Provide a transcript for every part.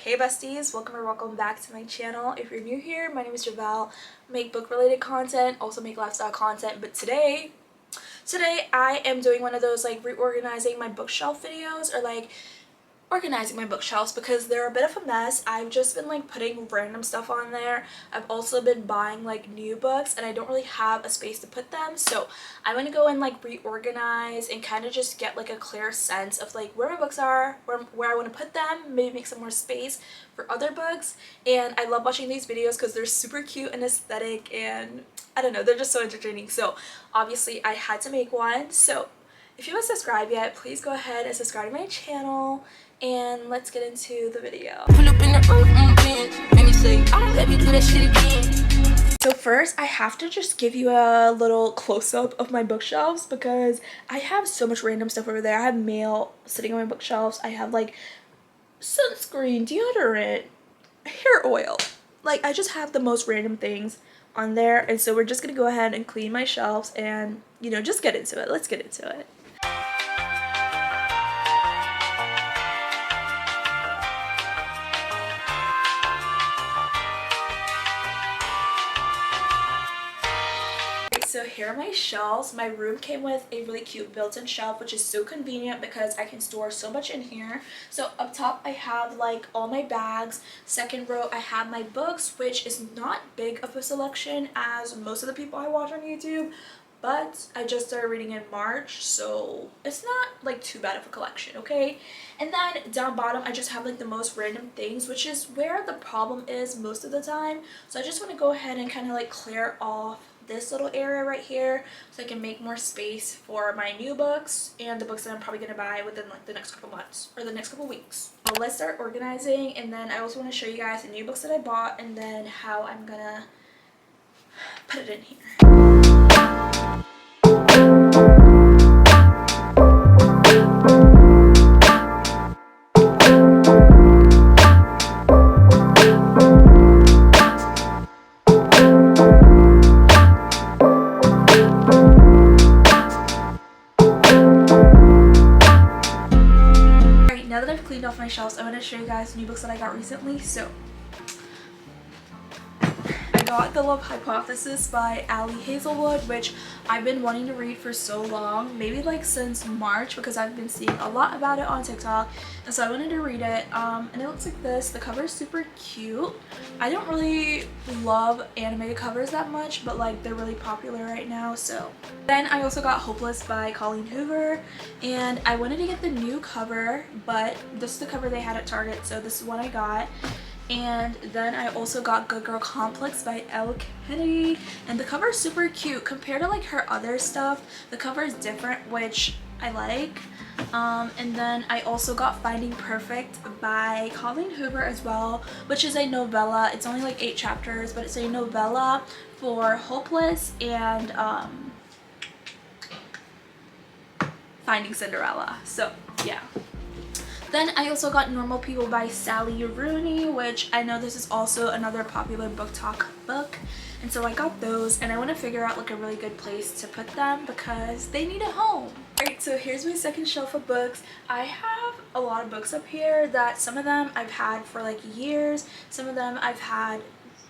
Hey besties, welcome back to my channel. If you're new here, my name is Javell. I make book related content, also make lifestyle content, but today I am doing one of those like reorganizing my bookshelf videos, or like organizing my bookshelves because they're a bit of a mess. I've just been like putting random stuff on there. I've also been buying like new books and I don't really have a space to put them, so I'm gonna go and like reorganize and kind of just get like a clear sense of like where my books are, where I want to put them, maybe make some more space for other books. And I love watching these videos because they're super cute and aesthetic, and I don't know, they're just so entertaining, so obviously I had to make one. So if you haven't subscribed yet, please go ahead and subscribe to my channel, and let's get into the video. So first I have to just give you a little close-up of my bookshelves because I have so much random stuff over there. I have mail sitting on my bookshelves. I have like sunscreen, deodorant, hair oil. Like I just have the most random things on there, and so we're just gonna go ahead and clean my shelves and, you know, just get into it. Let's get into it. So here are my shelves. My room came with a really cute built-in shelf, which is so convenient because I can store so much in here. So up top I have like all my bags. Second row I have my books, which is not big of a selection as most of the people I watch on YouTube, but I just started reading in March, so it's not like too bad of a collection, okay? And then down bottom I just have like the most random things, which is where the problem is most of the time. So I just want to go ahead and kind of like clear off this little area right here so I can make more space for my new books and the books that I'm probably going to buy within like the next couple months or the next couple weeks. So let's start organizing, and then I also want to show you guys the new books that I bought and then how I'm gonna put it in here. Now that I've cleaned off my shelves, I'm going to show you guys new books that I got recently. So I got The Love Hypothesis by Ali Hazelwood, which I've been wanting to read for so long, maybe like since March, because I've been seeing a lot about it on TikTok, and so I wanted to read it. And it looks like this. The cover is super cute. I don't really love animated covers that much, but like they're really popular right now. So then I also got Hopeless by Colleen Hoover, and I wanted to get the new cover, but this is the cover they had at Target, so this is what I got. And then I also got Good Girl Complex by Elle Kennedy, and the cover is super cute compared to like her other stuff. The cover is different, which I like. And then I also got Finding Perfect by Colleen Hoover as well, which is a novella. It's only like 8 chapters, but it's a novella for Hopeless and Finding Cinderella. So yeah. Then I also got Normal People by Sally Rooney, which I know this is also another popular BookTok book, and so I got those, and I want to figure out like a really good place to put them because they need a home. Alright, so here's my second shelf of books. I have a lot of books up here that some of them I've had for like years, some of them I've had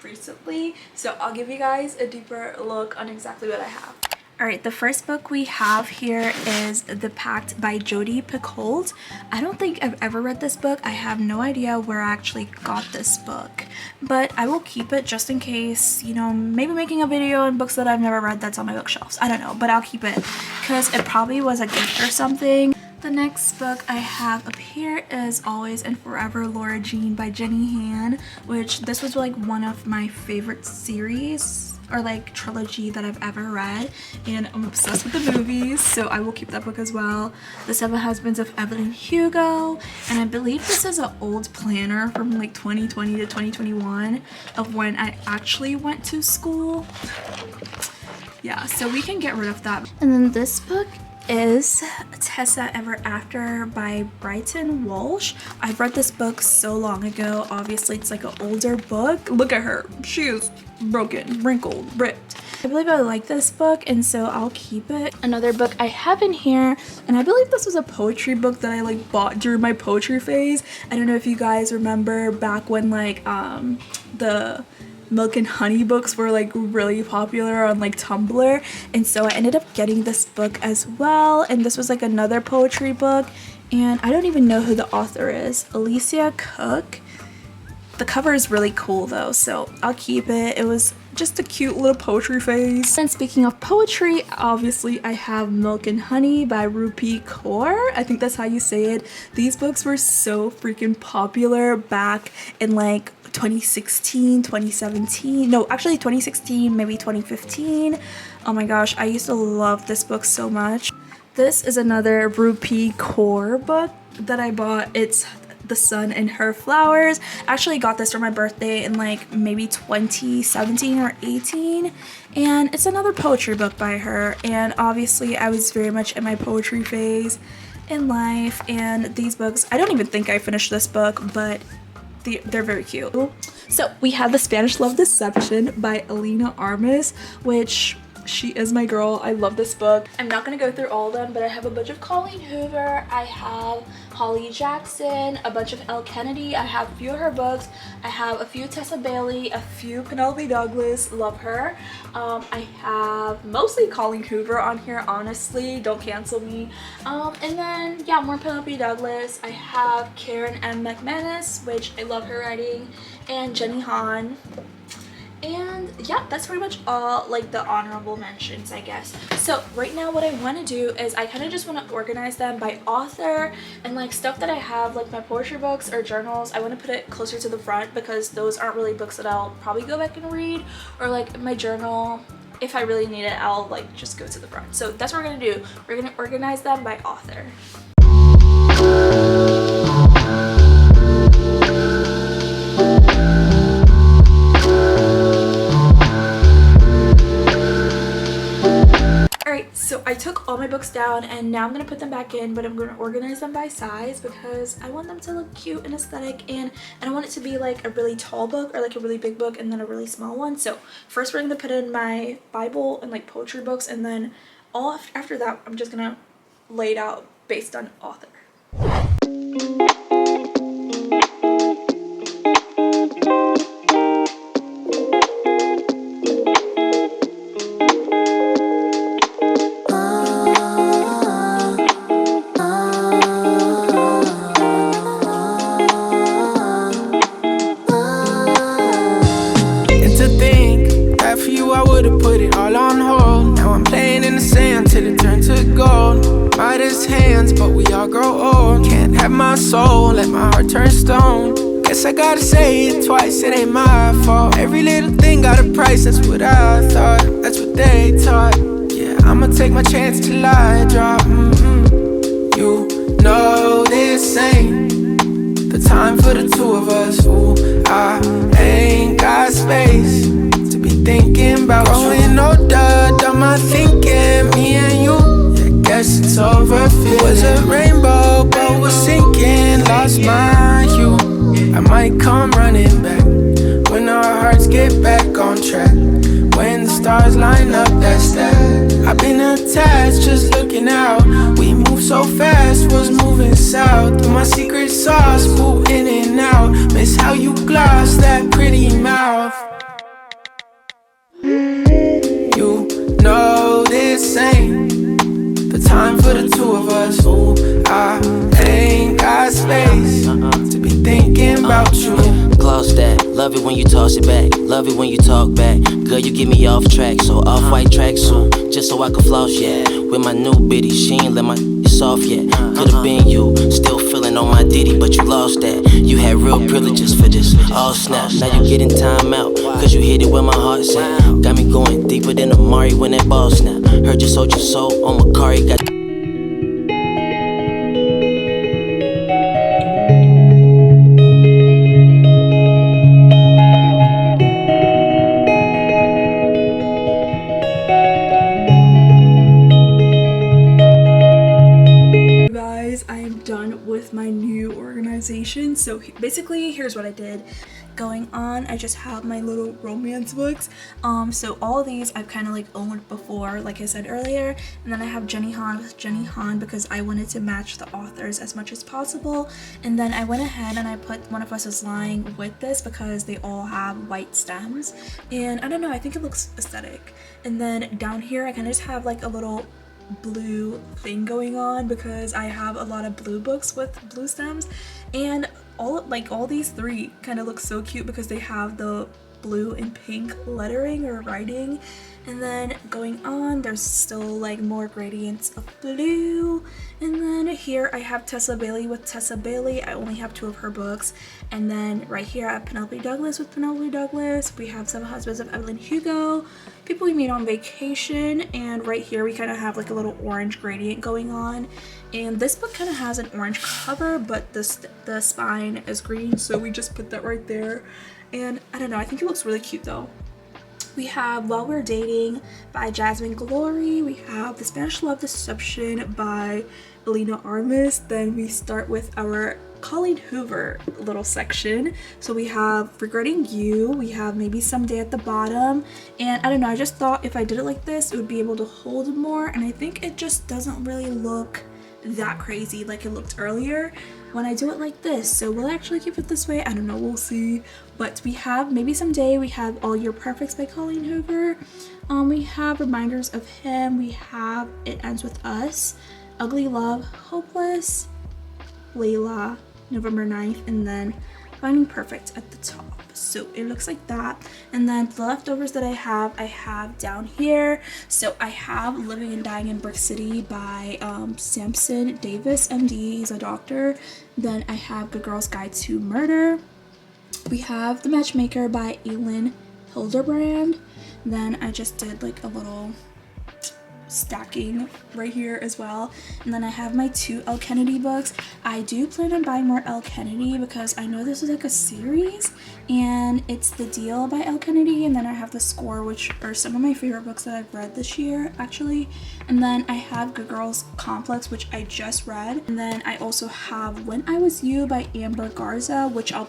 recently, so I'll give you guys a deeper look on exactly what I have. Alright, the first book we have here is The Pact by Jodi Picoult. I don't think I've ever read this book. I have no idea where I actually got this book, but I will keep it just in case, you know, maybe making a video on books that I've never read that's on my bookshelves. I don't know, but I'll keep it because it probably was a gift or something. The next book I have up here is Always and Forever Laura Jean by Jenny Han, which this was like one of my favorite series or like trilogy that I've ever read, and I'm obsessed with the movies, so I will keep that book as well. The Seven Husbands of Evelyn Hugo, and I believe this is an old planner from like 2020 to 2021 of when I actually went to school. Yeah, so we can get rid of that. And then this book is Tessa Ever After by Brighton Walsh. I've read this book so long ago. Obviously it's like an older book. Look at her, she is broken, wrinkled, ripped, I believe I like this book, and so I'll keep it. Another book I have in here, and I believe this was a poetry book that I like bought during my poetry phase. I don't know if you guys remember back when like the milk and honey books were like really popular on like Tumblr, and so I ended up getting this book as well. And this was like another poetry book, and I don't even know who the author is. Alicia Cook. The cover is really cool though, so I'll keep it. It was just a cute little poetry phase. And speaking of poetry, obviously I have Milk and Honey by Rupi Kaur. I think that's how you say it. These books were so freaking popular back in like 2016, 2017. No, actually 2016, maybe 2015. Oh my gosh, I used to love this book so much. This is another Rupi Kaur book that I bought. It's The Sun and Her Flowers. I actually got this for my birthday in like maybe 2017 or 18, and it's another poetry book by her. And obviously I was very much in my poetry phase in life, and these books, I don't even think I finished this book, but they're very cute. So we have The Spanish Love Deception by Elena Armas, which she is my girl. I love this book. I'm not gonna go through all of them, but I have a bunch of Colleen Hoover, I have Holly Jackson, a bunch of Elle Kennedy, I have a few of her books, I have a few Tessa Bailey, a few Penelope Douglas, love her. I have mostly Colleen Hoover on here, honestly, don't cancel me. And then yeah, more Penelope Douglas. I have Karen M. McManus, which I love her writing, and Jenny Han. And yeah, that's pretty much all like the honorable mentions, I guess. So right now what I want to do is I kind of just want to organize them by author, and like stuff that I have, like my poetry books or journals, I want to put it closer to the front because those aren't really books that I'll probably go back and read. Or like my journal, if I really need it, I'll like just go to the front. So that's what we're gonna do. We're gonna organize them by author. So I took all my books down, and now I'm going to put them back in, but I'm going to organize them by size because I want them to look cute and aesthetic, and I don't want it to be like a really tall book or like a really big book and then a really small one. So first we're going to put in my Bible and like poetry books, and then all after that I'm just going to lay it out based on author. Soul, let my heart turn stone. Guess I gotta say it twice, it ain't my fault. Every little thing got a price, that's what I thought, that's what they taught. Yeah, I'ma take my chance till I drop. You know this ain't the time for the two of us. Ooh, I ain't got space to be thinking about growing older, done my thinking, me and you. Yeah, guess it's over. It was a rainbow, but was sinking, lost my hue. I might come running back when our hearts get back on track. When the stars line up, that's that. I've been attached, just looking out. We move so fast, was moving south. Through my secret sauce, boo in and out. Miss how you gloss that pretty mouth. You know this ain't the time for the two of us. Ooh, I ain't got space to be thinking about you. Gloss that, love it when you toss it back, love it when you talk back. Girl, you get me off track, so off-white tracksuit, just so I can floss, yeah. With my new biddy, she ain't let my soft yet. Could've been you, still feeling on my ditty, but you lost that. You had real privileges for this, all snap. Now you getting time out, cause you hit it where my heart's at. Got me going deeper than Amari when that ball snap. Heard you sold your soul on Macari, got basically here's what I did. Going on, I just have my little romance books. So all of these I've kind of like owned before, like I said earlier. And then I have Jenny Han with Jenny Han because I wanted to match the authors as much as possible. And then I went ahead and I put One of Us Is Lying with this because they all have white stems. And I don't know, I think it looks aesthetic. And then down here I kind of just have like a little blue thing going on because I have a lot of blue books with blue stems. And all these three kind of look so cute because they have the blue and pink lettering or writing. And then going on, there's still like more gradients of blue. And then here I have Tessa Bailey with Tessa Bailey. I only have 2 of her books. And then right here I have Penelope Douglas with Penelope Douglas. We have Seven Husbands of Evelyn Hugo, People We Meet on Vacation. And right here we kind of have like a little orange gradient going on. And this book kind of has an orange cover, but the spine is green, so we just put that right there. And I don't know, I think it looks really cute though. We have While We're Dating by Jasmine Glory. We have The Spanish Love Deception by Elena Armas. Then we start with our Colleen Hoover little section. So we have Regretting You. We have Maybe Someday at the bottom. And I don't know, I just thought if I did it like this, it would be able to hold more. And I think it just doesn't really look that crazy like it looked earlier when I do it like this. So will I actually keep it this way? I don't know, we'll see. But we have Maybe Someday, we have All Your Perfects by Colleen Hoover, we have Reminders of Him, we have It Ends With Us, Ugly Love, Hopeless, Layla, November 9th, and then Finding Perfect at the top. So it looks like that. And then the leftovers that I have down here. So I have Living and Dying in Brick City by Samson Davis, MD. He's a doctor. Then I have Good Girl's Guide to Murder. We have The Matchmaker by Elin Hilderbrand. Then I just did like a little stacking right here as well. And then I have my 2 Elle Kennedy books. I do plan on buying more Elle Kennedy because I know this is like a series and it's The Deal by Elle Kennedy, and then I have The Score, which are some of my favorite books that I've read this year actually. And then I have Good Girls Complex, which I just read. And then I also have When I Was You by Amber Garza, which I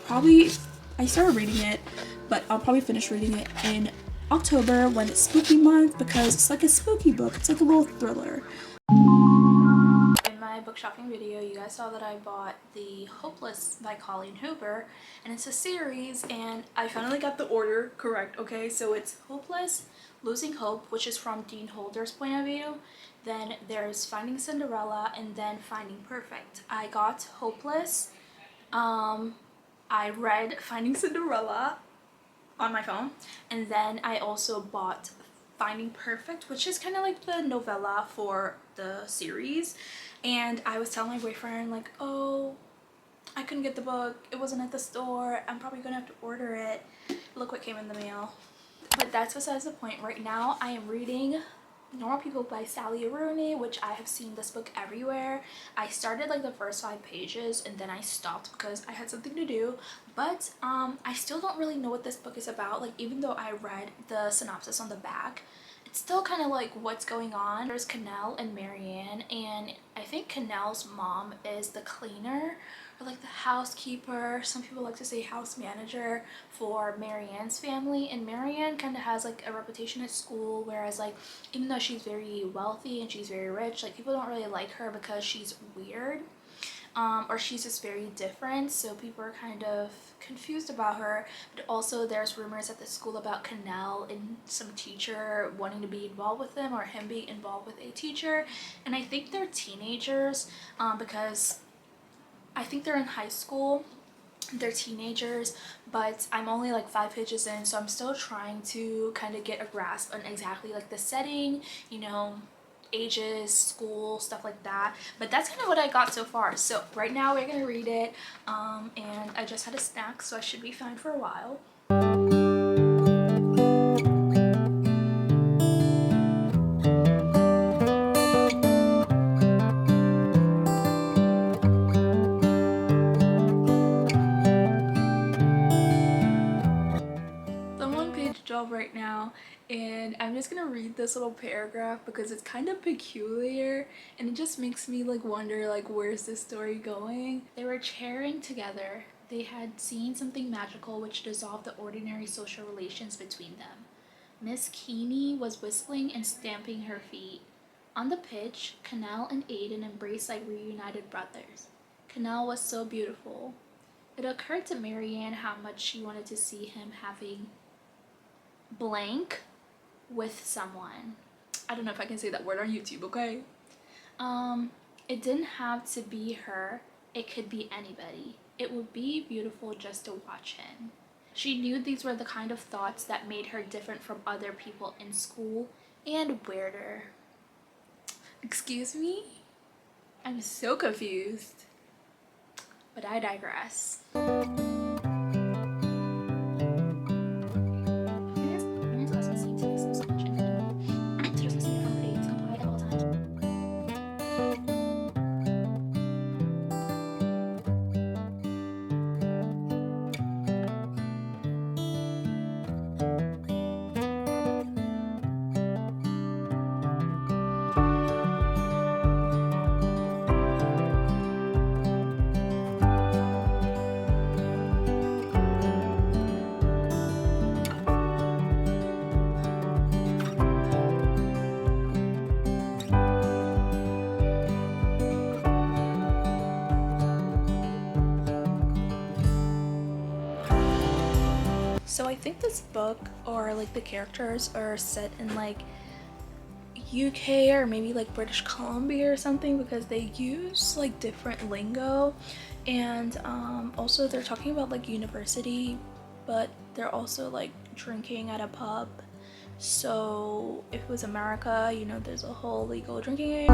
started reading it, but I'll probably finish reading it in October when it's spooky month because it's like a spooky book. It's like a little thriller. In my book shopping video, you guys saw that I bought The Hopeless by Colleen Hoover, and it's a series, and I finally got the order correct. Okay, so it's Hopeless, Losing Hope, which is from Dean Holder's point of view. Then there's Finding Cinderella, and then Finding Perfect. I got Hopeless. I read Finding Cinderella on my phone, and then I also bought Finding Perfect, which is kind of like the novella for the series. And I was telling my boyfriend like, oh, I couldn't get the book, it wasn't at the store, I'm probably gonna have to order it. Look what came in the mail. But that's besides the point. Right now I am reading Normal People by Sally Rooney, which I have seen this book everywhere. I started like the first 5 pages and then I stopped because I had something to do. But I still don't really know what this book is about. Like, even though I read the synopsis on the back, it's still kind of like what's going on. There's Cannell and Marianne, and I think Cannell's mom is the cleaner or like the housekeeper. Some people like to say house manager for Marianne's family, and Marianne kind of has like a reputation at school, whereas like even though she's very wealthy and she's very rich, like people don't really like her because she's weird. Or she's just very different, so people are kind of confused about her. But also there's rumors at the school about Cannell and some teacher wanting to be involved with him, or him being involved with a teacher. And I think they're teenagers, because I think they're in high school. They're teenagers, but I'm only like 5 pages in, so I'm still trying to kind of get a grasp on exactly like the setting, you know, ages, school, stuff like that. But that's kind of what I got so far. So right now we're gonna read it, and I just had a snack, so I should be fine for a while. I'm on page 12 right now, and I'm just gonna read this little paragraph because it's kind of peculiar and it just makes me like wonder like where's this story going. They were chairing together, They had seen something magical which dissolved the ordinary social relations between them. Miss Keeney was whistling and stamping her feet. On the pitch, Canal and Aiden embraced like reunited brothers. Canal was so beautiful. It occurred to Marianne how much she wanted to see him having blank with someone. I don't know if I can say that word on YouTube, okay? It didn't have to be her. It could be anybody. It would be beautiful just to watch him. She knew these were the kind of thoughts that made her different from other people in school and weirder. Excuse me? I'm so confused. But I digress. So I think this book, or like the characters, are set in like UK or maybe like British Columbia or something, because they use like different lingo, and also they're talking about like university, but they're also like drinking at a pub. So if it was America, you know, there's a whole legal drinking age.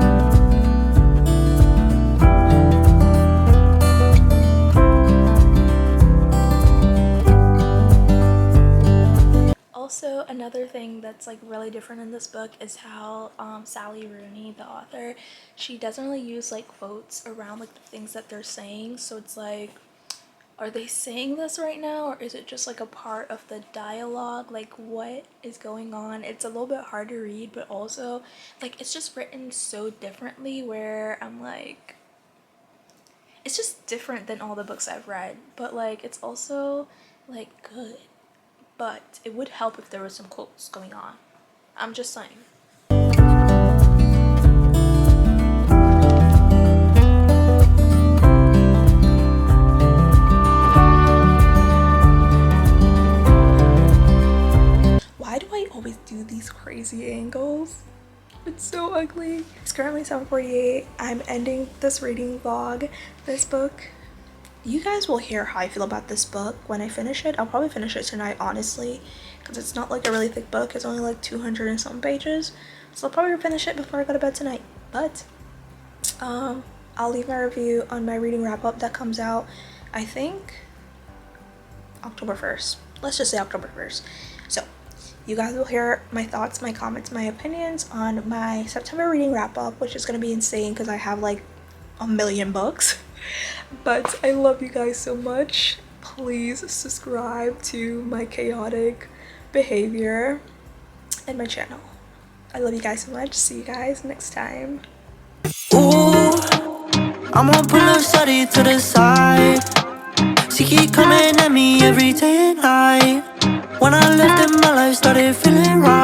Also, another thing that's like really different in this book is how Sally Rooney, the author, she doesn't really use like quotes around like the things that they're saying. So it's like, are they saying this right now, or is it just like a part of the dialogue? Like, what is going on? It's a little bit hard to read, but also like it's just written so differently where I'm like, it's just different than all the books I've read, but like it's also like good. But it would help if there was some quotes going on. I'm just saying. Why do I always do these crazy angles? It's so ugly. It's currently 7:48. I'm ending this reading vlog. This book, you guys will hear how I feel about this book when I finish it. I'll probably finish it tonight, honestly, because it's not like a really thick book. It's only like 200 and some pages, so I'll probably finish it before I go to bed tonight. But I'll leave my review on my reading wrap-up that comes out, I think, October 1st. Let's just say October 1st. So you guys will hear my thoughts, my comments, my opinions on my September reading wrap-up, which is going to be insane because I have like a million books. But I love you guys so much. Please subscribe to my chaotic behavior and my channel. I love you guys so much. See you guys next time. Ooh, I'm gonna pull up study to the side. She keep coming at me every day and night. When I left it, my life started feeling right.